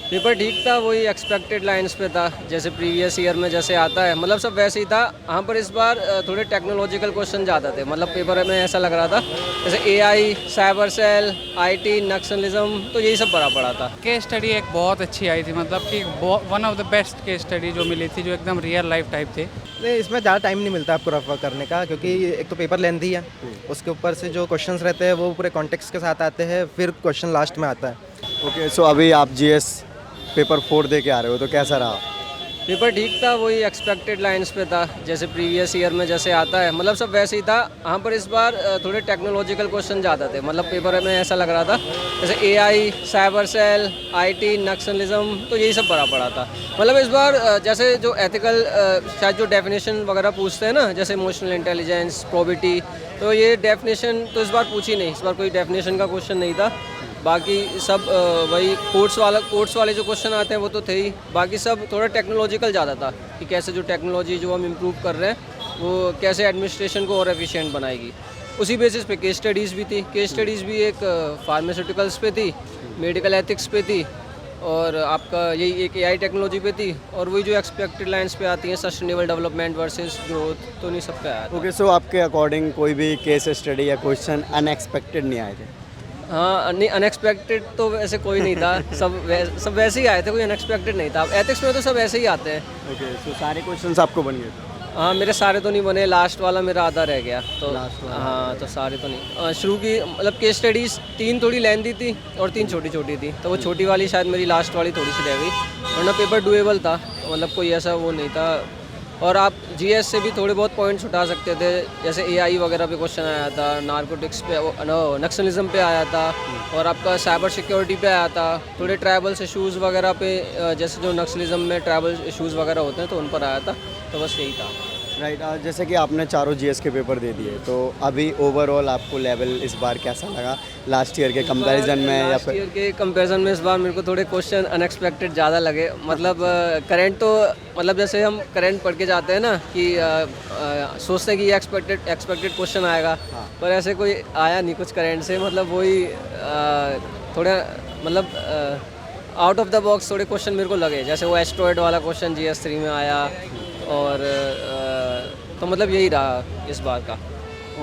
Paper ठीक था, वही एक्सपेक्टेड लाइंस पे था, जैसे प्रीवियस ईयर में जैसे आता है, मतलब सब वैसे ही था। यहाँ पर इस बार थोड़े टेक्नोलॉजिकल क्वेश्चन ज़्यादा थे, मतलब पेपर में ऐसा लग रहा था जैसे AI, cyber cell, IT, Naxalism, तो यही सब भरा पड़ा था। केस स्टडी एक बहुत अच्छी आई थी, मतलब कि one of the best case study जो मिली थी, जो एकदम रियल लाइफ टाइप थे। नहीं, इसमें ज़्यादा टाइम नहीं मिलता आपको रफ करने का, क्योंकि एक तो पेपर लेंथी है, उसके ऊपर से जो क्वेश्चंस रहते हैं वो पूरे कॉन्टेक्स्ट के साथ आते हैं, फिर क्वेश्चन लास्ट में आता है। ओके, सो अभी आप जीएस पेपर 4 दे के आ रहे हो, तो कैसा रहा? पेपर ठीक था, वही एक्सपेक्टेड लाइंस पे था, जैसे प्रीवियस ईयर में जैसे आता है, मतलब सब वैसे ही था। यहाँ पर इस बार थोड़े टेक्नोलॉजिकल क्वेश्चन ज़्यादा थे, मतलब पेपर में ऐसा लग रहा था जैसे AI, cyber cell, IT, Naxalism, तो यही सब भरा पड़ा था। मतलब इस बार जैसे जो एथिकल शायद जो डेफिनेशन वगैरह पूछते हैं ना, जैसे इमोशनल इंटेलिजेंस, प्रोबिटी, तो ये डेफिनेशन तो इस बार पूछी नहीं, इस बार कोई डेफिनेशन का क्वेश्चन नहीं था। बाकी सब वही कोर्ट्स वाले जो क्वेश्चन आते हैं वो तो थे ही, बाकी सब थोड़ा टेक्नोलॉजिकल ज़्यादा था कि कैसे जो टेक्नोलॉजी जो हम इम्प्रूव कर रहे हैं वो कैसे एडमिनिस्ट्रेशन को और एफिशिएंट बनाएगी। उसी बेसिस पे केस स्टडीज़ भी थी। केस स्टडीज़ भी एक फार्मास्यूटिकल्स पे थी, मेडिकल एथिक्स पे थी, और आपका यही एक एआई टेक्नोलॉजी पे थी, और वही जो एक्सपेक्टेड लाइंस पे आती हैं, सस्टेनेबल डेवलपमेंट वर्सेस ग्रोथ, तो नहीं सब पे आया था। ओके, सो आपके अकॉर्डिंग कोई भी केस स्टडी या क्वेश्चन अनएक्सपेक्टेड नहीं आए थे? हाँ, नहीं, अनएक्सपेक्टेड तो वैसे कोई नहीं था, सब वैसे ही आए थे, कोई अनएक्सपेक्टेड नहीं था। एथिक्स में तो सब ऐसे ही आते हैं। ओके, सो सारे क्वेश्चंस आपको बन गए थे? हाँ, मेरे सारे तो नहीं बने, लास्ट वाला मेरा आधा रह गया, तो लास्ट वाला हाँ, तो सारे तो नहीं। शुरू की मतलब केस स्टडीज़ 3 थोड़ी लेंथी थी और 3 छोटी छोटी थी, तो वो छोटी वाली शायद मेरी लास्ट वाली थोड़ी सी रह गई, वरना पेपर डुएबल था, मतलब कोई ऐसा वो नहीं था। और आप जीएस से भी थोड़े बहुत पॉइंट्स उठा सकते थे, जैसे एआई वगैरह पे क्वेश्चन आया था, नारकोटिक्स पे, नक्सलिज्म पे आया था, और आपका साइबर सिक्योरिटी पे आया था, थोड़े ट्राइबल्स इशूज़ वगैरह पे, जैसे जो नक्सलिज्म में ट्राइबल इशूज़ वगैरह होते हैं तो उन पर आया था, तो बस यही था। राइट, जैसे कि आपने चारों जीएस के पेपर दे दिए, तो अभी ओवरऑल आपको लेवल इस बार कैसा लगा लास्ट ईयर के कंपैरिजन में? या लास्ट ईयर के कंपैरिजन में इस बार मेरे को थोड़े क्वेश्चन अनएक्सपेक्टेड ज़्यादा लगे, मतलब करंट तो, मतलब जैसे हम करंट पढ़ के जाते हैं ना कि सोचते हैं कि ये एक्सपेक्टेड क्वेश्चन आएगा, पर ऐसे कोई आया नहीं कुछ करंट से, मतलब वही थोड़ा मतलब आउट ऑफ द बॉक्स थोड़े क्वेश्चन मेरे को लगे, जैसे वो एस्ट्रॉयड वाला क्वेश्चन GS3 में आया, और तो मतलब यही रहा इस बार का।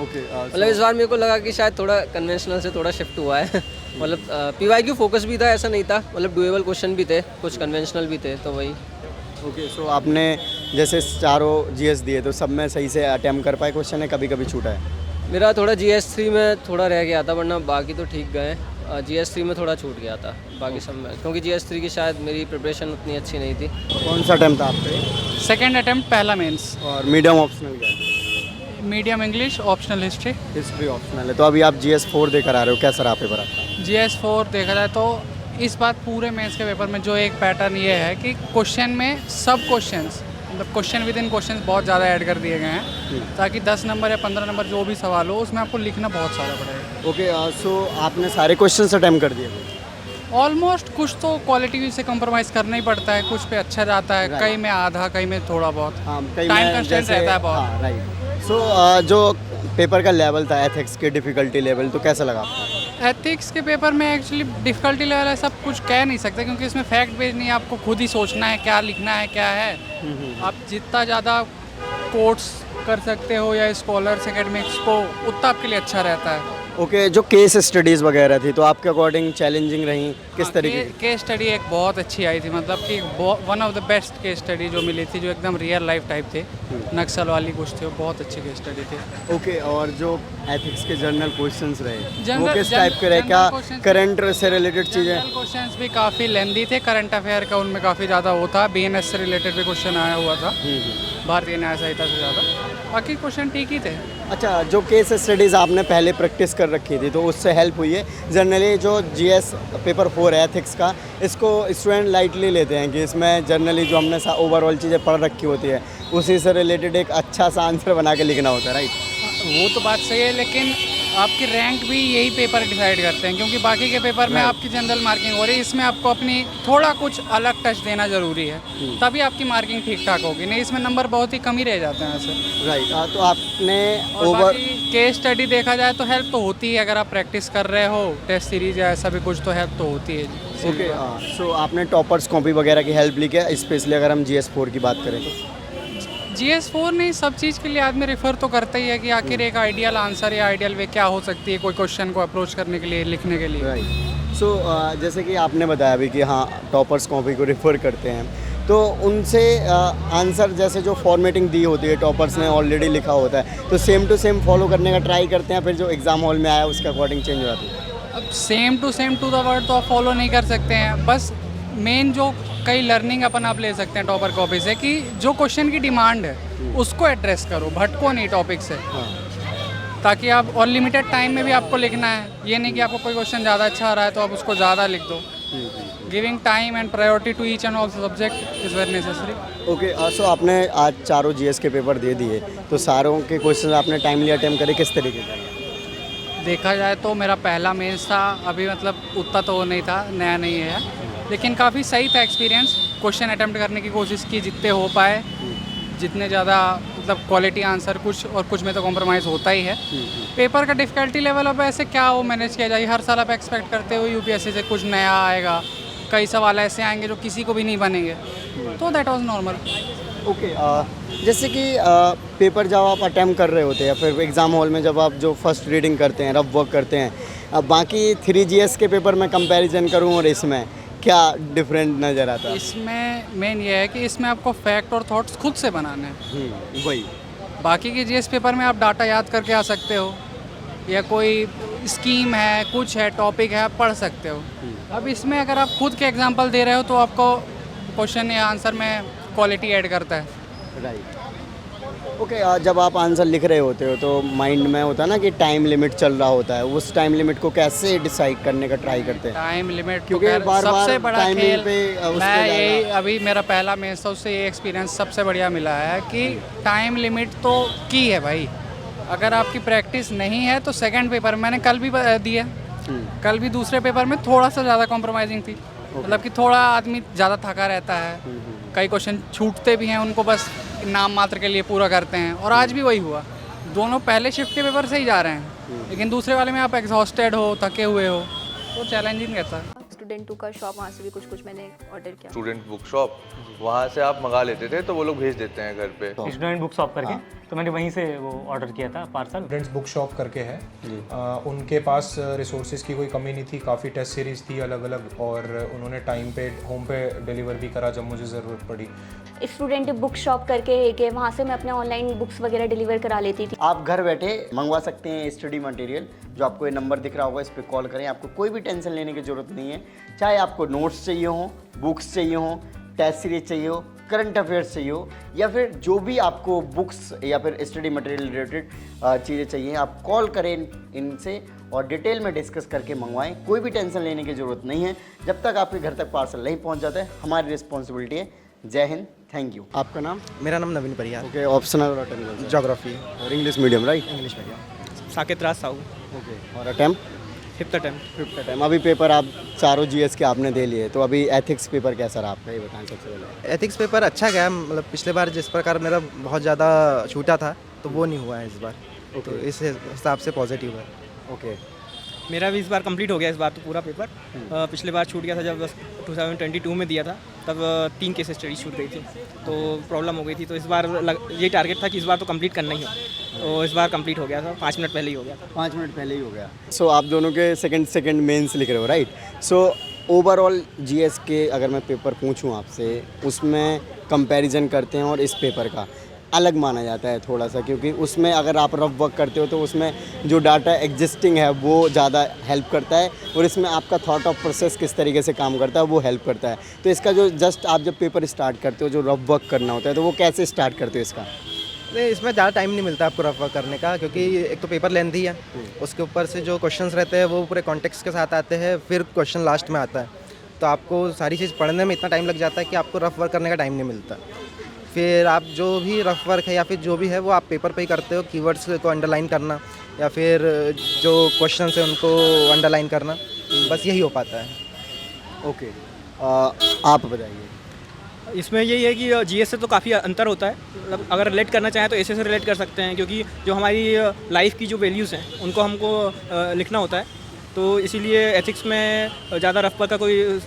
ओके, मतलब इस बार मेरे को लगा कि शायद थोड़ा कन्वेंशनल से थोड़ा शिफ्ट हुआ है मतलब PYQ फोकस भी था, ऐसा नहीं था, मतलब डुएबल क्वेश्चन भी थे, कुछ कन्वेंशनल भी थे, तो वही। ओके, सो आपने जैसे चारों जीएस दिए, तो सब में सही से अटेम्प्ट कर पाए क्वेश्चन, है कभी कभी छूटा है? मेरा थोड़ा GS3 में थोड़ा रह गया था, वरना बाकी तो ठीक गए। GS3 में थोड़ा छूट गया था, बाकी सब में, क्योंकि GS3 की शायद मेरी प्रिपरेशन उतनी अच्छी नहीं थी। कौन सा अटेम्प्ट था आपका? सेकेंड अटेम्प्ट, पहला मेंस। और मीडियम ऑप्शनल क्या है? Medium English, optional history. History optional है। तो अभी आप GS4 देकर आ रहे हो, कैसा रहा पेपर आपका? GS4 देखा जाए तो इस बार पूरे मेंस के पेपर में जो एक पैटर्न ये है कि क्वेश्चन में सब क्वेश्चंस, मतलब क्वेश्चन विद इन क्वेश्चन बहुत ज़्यादा ऐड कर दिए गए हैं, ताकि 10 नंबर या 15 नंबर जो भी सवाल हो उसमें आपको लिखना बहुत सारा पड़ेगा। ओके, सो आपने सारे क्वेश्चंस अटेम्प्ट कर दिए? ऑलमोस्ट कुछ तो क्वालिटी से कंप्रोमाइज़ करना ही पड़ता है, कुछ पे अच्छा जाता है, Right. कई में आधा, कई में थोड़ा बहुत, हाँ, कई टाइम में कंस्टेंट जैसे, रहता है बहुत। हाँ, राइट। सो जो पेपर का लेवल था, एथिक्स के डिफ़िकल्टी लेवल, तो कैसा लगा आपको? एथिक्स के पेपर में एक्चुअली डिफ़िकल्टी लेवल है, सब कुछ कह नहीं सकते, क्योंकि इसमें फैक्ट बेस्ड नहीं है, आपको खुद ही सोचना है क्या लिखना है क्या है। आप जितना ज़्यादा कोट्स कर सकते हो या स्कॉलर्स एकेडमिक्स को, उतना आपके लिए अच्छा रहता है। ओके, जो केस स्टडीज़ वगैरह थी, तो आपके अकॉर्डिंग चैलेंजिंग रही किस तरीके की? केस स्टडी एक बहुत अच्छी आई थी, मतलब कि one of the best case study जो मिली थी, जो एकदम रियल लाइफ टाइप थे, नक्सल वाली कुछ थी, वो बहुत अच्छी केस स्टडी थी। ओके, और जो एथिक्स के जनरल क्वेश्चंस रहे, वो जनरल- किस टाइप के रहे? जनरल क्या क्वेश्चंस- करंट से रिलेटेड चीज़ें? क्वेश्चंस भी काफ़ी लेंदी थे, करंट अफेयर का उनमें काफ़ी ज़्यादा वो था, BNS से रिलेटेड भी क्वेश्चन आया हुआ था, भारतीय न्याय संहिता से ज़्यादा, बाकी क्वेश्चन ठीक ही थे। अच्छा, जो केस स्टडीज़ आपने पहले प्रैक्टिस कर रखी थी, तो उससे हेल्प हुई है? जनरली जो GS पेपर 4 है एथिक्स का, इसको स्टूडेंट लाइटली लेते हैं कि इसमें जनरली जो हमने ओवरऑल चीज़ें पढ़ रखी होती है, उसी से रिलेटेड एक अच्छा सा आंसर बना के लिखना होता है, राइट? वो तो बात सही है, लेकिन आपकी रैंक भी यही पेपर डिसाइड करते हैं, क्योंकि बाकी के पेपर में आपकी जनरल मार्किंग हो रही है, इसमें आपको अपनी थोड़ा कुछ अलग टच देना ज़रूरी है, तभी आपकी मार्किंग ठीक ठाक होगी, नहीं इसमें नंबर बहुत ही कम ही रह जाते हैं ऐसे। राइट, तो आपने और बाकी केस स्टडी देखा जाए तो हेल्प तो होती है, अगर आप प्रैक्टिस कर रहे हो, टेस्ट सीरीज या ऐसा भी कुछ, तो हेल्प तो होती है। ओके, सो आपने टॉपर्स कॉपी वगैरह की हेल्प ली क्या, स्पेशली अगर हम GS4 की बात करें तो? GS4 नहीं, सब चीज़ के लिए आदमी रेफ़र तो करता ही है कि आखिर एक आइडियल आंसर या आइडियल वे क्या हो सकती है कोई क्वेश्चन को अप्रोच करने के लिए, लिखने के लिए। राइट। सो जैसे कि आपने बताया अभी कि हाँ टॉपर्स कॉपी को रेफ़र करते हैं, तो उनसे आंसर जैसे जो फॉर्मेटिंग दी होती है टॉपर्स ने ऑलरेडी लिखा होता है, तो सेम टू सेम फॉलो करने का ट्राई करते हैं, फिर जो एग्ज़ाम हॉल में आया उसके अकॉर्डिंग चेंज हो जाती है? अब सेम टू द वर्ड तो आप फॉलो नहीं कर सकते हैं, बस मेन जो कई लर्निंग अपन आप ले सकते हैं टॉपर कॉपी से कि जो क्वेश्चन की डिमांड है उसको एड्रेस करो, भटको नहीं टॉपिक से, ताकि आप और लिमिटेड टाइम में भी आपको लिखना है। ये नहीं कि आपको कोई क्वेश्चन ज़्यादा अच्छा आ रहा है तो आप उसको ज़्यादा लिख दो। Giving time and priority to each and all subject is very necessary. Okay, so आपने आज चारों GS के पेपर दे दिए, तो सारों के क्वेश्चन आपने टाइमली अटेम्प्ट करे, किस तरीके से? देखा जाए तो मेरा पहला मेंस था, अभी मतलब उतना तो नहीं था, नया नहीं है, लेकिन काफ़ी सही था एक्सपीरियंस। क्वेश्चन अटेम्प्ट करने की कोशिश की जितने हो पाए, जितने ज़्यादा मतलब क्वालिटी आंसर, कुछ में तो कॉम्प्रोमाइज़ होता ही है। पेपर का डिफ़िकल्टी लेवल अब ऐसे क्या वो मैनेज किया जाए, हर साल आप एक्सपेक्ट करते हो UPSC से कुछ नया आएगा, कई सवाल ऐसे आएंगे जो किसी को भी नहीं बनेंगे, तो दैट वाज नॉर्मल। ओके, जैसे कि पेपर जब आप अटैम्प्ट कर रहे होते हैं, फिर एग्ज़ाम हॉल में जब आप जो फर्स्ट रीडिंग करते हैं, रफ वर्क करते हैं, अब बाकी 3GS के पेपर में कंपैरिजन करूं और इसमें क्या डिफरेंट नज़र आता है? इसमें मेन ये है कि इसमें आपको फैक्ट और थॉट्स खुद से बनाने हैं। वही। बाकी के GS पेपर में आप डाटा याद करके आ सकते हो, या कोई स्कीम है, कुछ है, टॉपिक है, आप पढ़ सकते हो। अब इसमें अगर आप खुद के एग्जांपल दे रहे हो तो आपको क्वेश्चन या आंसर में क्वालिटी ऐड करता है। राइट। ओके, जब आप आंसर लिख रहे होते हो तो माइंड में होता है ना कि टाइम लिमिट चल रहा होता है, उस टाइम लिमिट को कैसे डिसाइड करने का ट्राई करते हैं? टाइम लिमिट क्योंकि तो खैर बार-बार सबसे बड़ा timing खेल, पे, उसके मैं अलावा- यही अभी मेरा पहला मेंस था, उससे ये एक्सपीरियंस सबसे बढ़िया मिला है कि टाइम लिमिट तो की है भाई। अगर आपकी प्रैक्टिस नहीं है तो सेकंड पेपर मैंने कल भी दिया, कल भी दूसरे पेपर में थोड़ा सा ज़्यादा कॉम्प्रोमाइजिंग थी, मतलब कि थोड़ा आदमी ज़्यादा थका रहता है, कई क्वेश्चन छूटते भी हैं, उनको बस नाम मात्र के लिए पूरा करते हैं, और आज भी वही हुआ। दोनों पहले शिफ्ट के पेपर से ही जा रहे हैं, लेकिन दूसरे वाले में आप एग्जॉस्टेड हो, थके हुए हो, तो चैलेंजिंग रहता है। स्टूडेंट 2 का शॉप, वहाँ से भी कुछ मैंने ऑर्डर किया। स्टूडेंट बुक शॉप, वहाँ से आप मंगा लेते थे तो वो लोग भेज देते हैं घर पे। स्टूडेंट बुक शॉप करके, तो मैंने वहीं से वो ऑर्डर किया था पार्सल। स्टूडेंट्स बुक शॉप करके है, उनके पास रिसोर्सेज की कोई कमी नहीं थी, काफ़ी टेस्ट सीरीज़ थी अलग अलग, और उन्होंने टाइम पे होम पे डिलीवर भी करा जब मुझे ज़रूरत पड़ी। स्टूडेंट बुक शॉप करके एक है, वहाँ से मैं अपने ऑनलाइन बुक्स वगैरह डिलीवर करा लेती थी। आप घर बैठे मंगवा सकते हैं स्टडी मटेरियल, जो आपको ये नंबर दिख रहा होगा, इस पर कॉल करें, आपको कोई भी टेंशन लेने की ज़रूरत नहीं है। चाहे आपको नोट्स चाहिए हो, बुक्स चाहिए हो, टेस्ट सीरीज चाहिए हो, करंट अफेयर्स चाहिए हो, या फिर जो भी आपको बुक्स या फिर स्टडी मटेरियल रिलेटेड चीज़ें चाहिए, आप कॉल करें इनसे और डिटेल में डिस्कस करके मंगवाएं। कोई भी टेंशन लेने की ज़रूरत नहीं है, जब तक आपके घर तक पार्सल नहीं पहुंच जाता है, हमारी रिस्पॉन्सिबिलिटी है। जय हिंद, थैंक यू। आपका नाम? मेरा नाम नवीन परियार। ओके, ऑप्शनल और अटेम्प्ट? जोग्राफी और English medium, right? English medium. Saket Raj Sahu, okay, और अटेम्प्ट? Fifth attempt. टाइम। अभी पेपर आप चारों GS के आपने दे लिए, तो अभी एथिक्स पेपर कैसा रहा आपका, ये बताएं सबसे पहले। एथिक्स पेपर अच्छा गया, मतलब पिछले बार जिस प्रकार मेरा बहुत ज़्यादा छूटा था तो वो नहीं हुआ है इस बार, तो इस हिसाब से पॉजिटिव है। ओके, मेरा भी इस बार कंप्लीट हो गया, इस बार तो पूरा पेपर। पिछले बार छूट गया था जब 2022 में दिया था, तब 3 केस स्टडी छूट गई थी, तो प्रॉब्लम हो गई थी। तो इस बार ये टारगेट था कि इस बार तो कंप्लीट करना ही हो, तो इस बार कंप्लीट हो गया था, 5 मिनट पहले ही हो गया था। 5 मिनट पहले ही हो गया। सो आप दोनों के सेकंड मेंस लिख रहे हो, राइट? सो ओवरऑल GS के अगर मैं पेपर पूछूं आपसे, उसमें कंपैरिजन करते हैं और इस पेपर का अलग माना जाता है थोड़ा सा, क्योंकि उसमें अगर आप रफ वर्क करते हो तो उसमें जो डाटा एग्जिस्टिंग है वो ज़्यादा हेल्प करता है, और इसमें आपका थॉट ऑफ प्रोसेस किस तरीके से काम करता है वो हेल्प करता है। तो इसका जो जस्ट आप जब पेपर स्टार्ट करते हो, जो रफ वर्क करना होता है, तो वो कैसे स्टार्ट करते हो इसका? नहीं, इसमें ज़्यादा टाइम नहीं मिलता आपको रफ वर्क करने का, क्योंकि एक तो पेपर लेंथी है, उसके ऊपर से जो क्वेश्चंस रहते हैं वो पूरे कॉन्टेक्स्ट के साथ आते हैं, फिर क्वेश्चन लास्ट में आता है, तो आपको सारी चीज़ पढ़ने में इतना टाइम लग जाता है कि आपको रफ वर्क करने का टाइम नहीं मिलता। फिर आप जो भी रफ वर्क है या फिर जो भी है वो आप पेपर पे ही करते हो, कीवर्ड्स को अंडरलाइन करना या फिर जो क्वेश्चन है उनको अंडरलाइन करना, बस यही हो पाता है। ओके, आप बताइए। इसमें यही है कि GS से तो काफ़ी अंतर होता है, मतलब अगर रिलेट करना चाहें तो ऐसे से रिलेट कर सकते हैं, क्योंकि जो हमारी लाइफ की जो वैल्यूज़ हैं उनको हमको लिखना होता है, तो इसीलिए एथिक्स में ज़्यादा रफ का कोई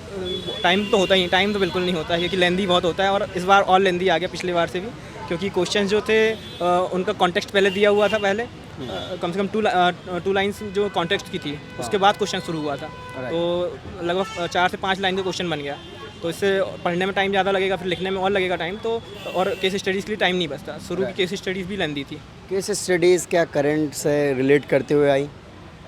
टाइम तो होता ही, टाइम तो बिल्कुल नहीं होता है क्योंकि लेंदी बहुत होता है, और इस बार और लेंदी आ गया पिछली बार से भी, क्योंकि क्वेश्चन जो थे उनका कॉन्टेक्स्ट पहले दिया हुआ था, पहले कम से कम टू लाइन्स जो कॉन्टेक्स्ट की थी, उसके बाद क्वेश्चन शुरू हुआ था, तो लगभग 4 से 5 लाइन का क्वेश्चन बन गया। तो इससे पढ़ने में टाइम ज़्यादा लगेगा, फिर लिखने में और लगेगा टाइम, तो और केस स्टडीज़ के लिए टाइम नहीं बचता। शुरू की केस स्टडीज़ भी लेंदी थी। केस स्टडीज़ क्या करंट से रिलेट करते हुए आई?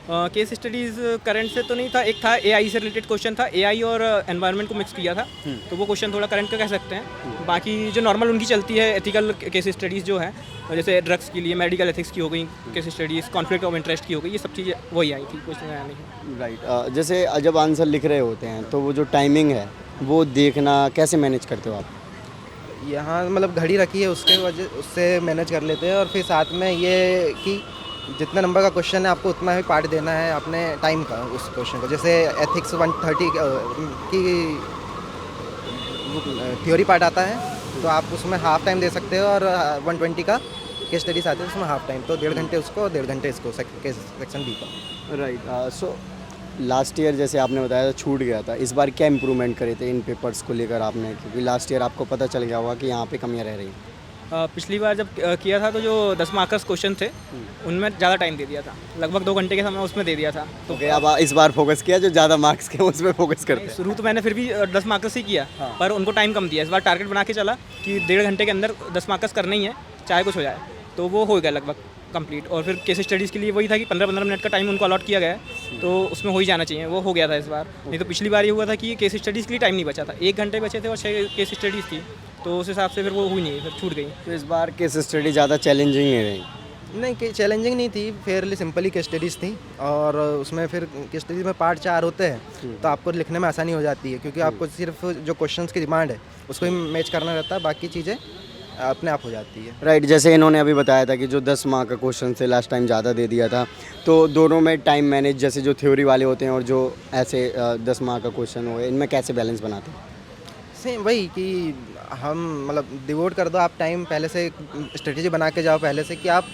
केस स्टडीज़ करंट से तो नहीं था, एक था एआई से रिलेटेड क्वेश्चन था, एआई और एनवायरनमेंट को मिक्स किया था, तो वो क्वेश्चन थोड़ा करंट का कह सकते हैं। बाकी जो नॉर्मल उनकी चलती है एथिकल केस स्टडीज़ जो है, जैसे ड्रग्स के लिए मेडिकल एथिक्स की हो गई case studies, conflict of interest की हो गई, ये सब चीज़ें वही आई थी, कुछ नया नहीं। राइट। जैसे जब आंसर लिख रहे होते हैं तो वो जो टाइमिंग है वो देखना कैसे मैनेज करते हो आप? यहाँ मतलब घड़ी रखी है, उसके वजह उससे मैनेज कर लेते हैं, और फिर साथ में ये कि जितना नंबर का क्वेश्चन है आपको उतना ही पार्ट देना है अपने टाइम का उस क्वेश्चन को। जैसे एथिक्स 130 की थ्योरी पार्ट आता है, तो आप उसमें हाफ टाइम दे सकते हो, और 120 का केस स्टडीज आते हैं उसमें हाफ टाइम, तो 1.5 घंटे उसको और 1.5 घंटे इसको सेक्शन बी का। राइट। सो लास्ट ईयर जैसे आपने बताया था छूट गया था, इस बार क्या इम्प्रूवमेंट करे थे इन पेपर्स को लेकर आपने, क्योंकि लास्ट ईयर आपको पता चल गया होगा कि यहाँ पे कमियाँ रह रही हैं? पिछली बार जब किया था तो जो 10 मार्कर्स क्वेश्चन थे उनमें ज़्यादा टाइम दे दिया था, लगभग 2 घंटे के समय उसमें दे दिया था। तो अब इस बार फोकस किया जो ज़्यादा मार्क्स के उस पर फोकस करते हैं? शुरू तो मैंने फिर भी 10 मार्कर्स ही किया, पर उनको टाइम कम दिया। इस बार टारगेट बना के चला कि 1.5 घंटे के अंदर 10 मार्कर्स करना ही है, चाहे कुछ हो जाए, तो वो हो गया लगभग कंप्लीट। और फिर केस स्टडीज़ के लिए वही था कि 15-15 मिनट का टाइम उनको अलॉट किया गया है, तो उसमें हो ही जाना चाहिए, वो हो गया था इस बार। नहीं तो पिछली बार ये हुआ था कि केस स्टडीज़ के लिए टाइम नहीं बचा था, 1 घंटे बचे थे और 6 केस स्टडीज़ थी, तो उस हिसाब से फिर वो हुई नहीं, फिर छूट गई। तो इस बार केस स्टडी ज़्यादा चैलेंजिंग नहीं रही? नहीं, कि चैलेंजिंग नहीं थी, फेयरली सिंपल ही केस स्टडीज़ थी, और उसमें फिर केस स्टडीज़ में पार्ट 4 होते हैं, तो आपको लिखने में आसानी हो जाती है, क्योंकि आपको सिर्फ जो क्वेश्चंस की डिमांड है उसको ही मैच करना रहता है, बाकी चीज़ें अपने आप हो जाती है। राइट। जैसे इन्होंने अभी बताया था कि जो 10 मार्क का क्वेश्चन से लास्ट टाइम ज़्यादा दे दिया था, तो दोनों में टाइम मैनेज, जैसे जो थ्योरी वाले होते हैं और जो ऐसे 10 मार्क का क्वेश्चन हो, इनमें कैसे बैलेंस बनाते हैं? सेम वही कि हम मतलब डिवोट कर दो आप टाइम, पहले से स्ट्रेटेजी बना के जाओ पहले से कि आप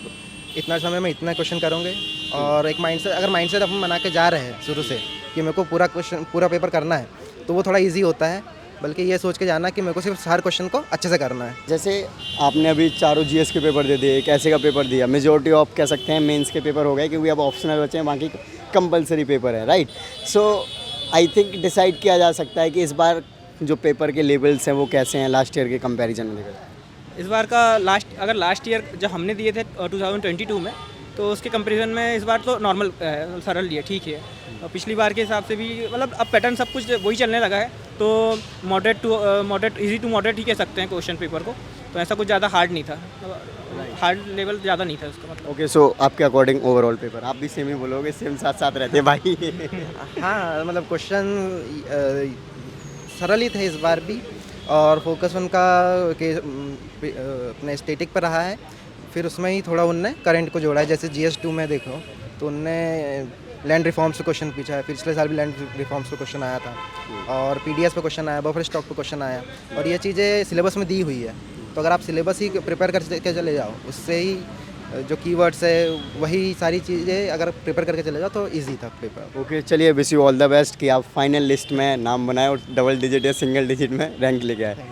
इतना समय में इतना क्वेश्चन करोगे, और एक माइंडसेट, अगर माइंडसेट अपन बना के जा रहे हैं शुरू से कि मेरे को पूरा पेपर करना है, तो वो थोड़ा ईजी होता है, बल्कि ये सोच के जाना कि मेरे को सिर्फ हर क्वेश्चन को अच्छे से करना है। जैसे आपने अभी चारों जीएस के पेपर दे दिए, एक ऐसे का पेपर दिया, मेजोरिटी ऑफ कह सकते हैं मेंस के पेपर हो गए, क्योंकि अब ऑप्शनल बचे हैं, बाकी कंपलसरी पेपर है। Right. So I think decide किया जा सकता है कि इस बार जो पेपर के लेवल्स हैं वो कैसे हैं लास्ट ईयर के कंपैरिजन में देखा जाए? इस बार का लास्ट ईयर जब हमने दिए थे 2022 में, तो उसके कंपैरिजन में इस बार तो नॉर्मल सरल है, ठीक है। और पिछली बार के हिसाब से भी मतलब अब पैटर्न सब कुछ वही चलने लगा है, तो मॉडरेट इजी टू मॉडरेट ही कह सकते हैं क्वेश्चन पेपर को, तो ऐसा कुछ ज़्यादा हार्ड नहीं था, हार्ड लेवल ज़्यादा नहीं था उसका मतलब। ओके। सो आपके अकॉर्डिंग ओवरऑल पेपर आप भी सेम ही बोलोगे, सेम साथ साथ रहते हैं भाई? हाँ, मतलब क्वेश्चन सरल ही थे इस बार भी, और फोकस उनका अपने स्टैटिक पर रहा है, फिर उसमें ही थोड़ा उनने करंट को जोड़ा है। जैसे GS2 में देखो तो उनने लैंड रिफॉर्म्स से क्वेश्चन पूछा है, पिछले साल भी लैंड रिफॉर्म्स पे क्वेश्चन आया था, और PDS पे क्वेश्चन आया, बफर स्टॉक पे क्वेश्चन आया, और ये चीज़ें सिलेबस में दी हुई है, तो अगर आप सिलेबस ही प्रिपेयर करके चले जाओ, उससे ही जो कीवर्ड्स है वही सारी चीज़ें अगर प्रिपेयर करके चले जाओ तो इजी था पेपर। ओके, चलिए wish you all the best कि आप फाइनल लिस्ट में नाम बनाए और डबल डिजिट या सिंगल डिजिट में रैंक लेके आए।